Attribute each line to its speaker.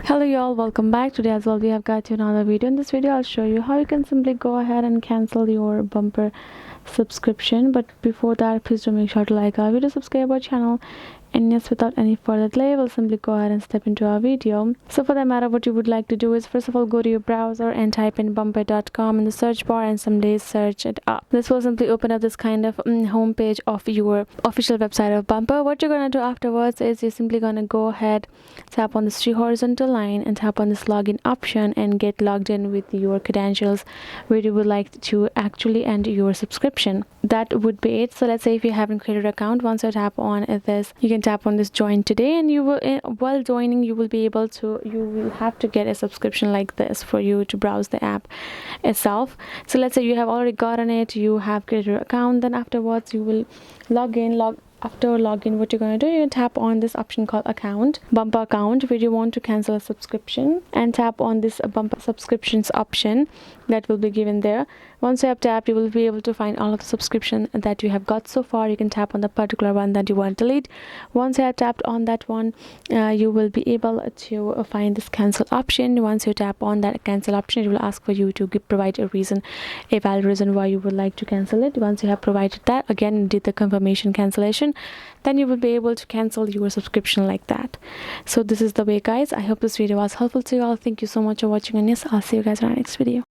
Speaker 1: Hello y'all, welcome back. Today as well we have got you another video. In this video I'll show you how you can simply go ahead and cancel your bumper subscription. But before that, please do make sure to like our video, subscribe our channel, and yes, without any further delay we'll simply go ahead and step into our video. So for that matter, what you would like to do is first of all go to your browser and type in bumper.com in the search bar and someday search it up. This will simply open up this kind of home page of your official website of Bumper. What you're gonna do afterwards is you're simply gonna go ahead, tap on this three horizontal line and tap on this login option and get logged in with your credentials where you would like to actually end your subscription. That would be it. So let's say if you haven't created an account, once you tap on this, you can tap on this join today, and you will while joining you will have to get a subscription like this for you to browse the app itself. So let's say you have already gotten it, you have created your account, then afterwards you will after login, what you're going to do, you tap on this option called bumper account, where you want to cancel a subscription, and tap on this bumper subscriptions option that will be given there. Once you have tapped, you will be able to find all of the subscription that you have got so far. You can tap on the particular one that you want to delete. Once you have tapped on that one, you will be able to find this cancel option. Once you tap on that cancel option, it will ask for you to provide a valid reason why you would like to cancel it. Once you have provided that, again did the confirmation cancellation, then you will be able to cancel your subscription like that. So this is the way, guys. I hope this video was helpful to you all. Thank you so much for watching, and yes, I'll see you guys in our next video.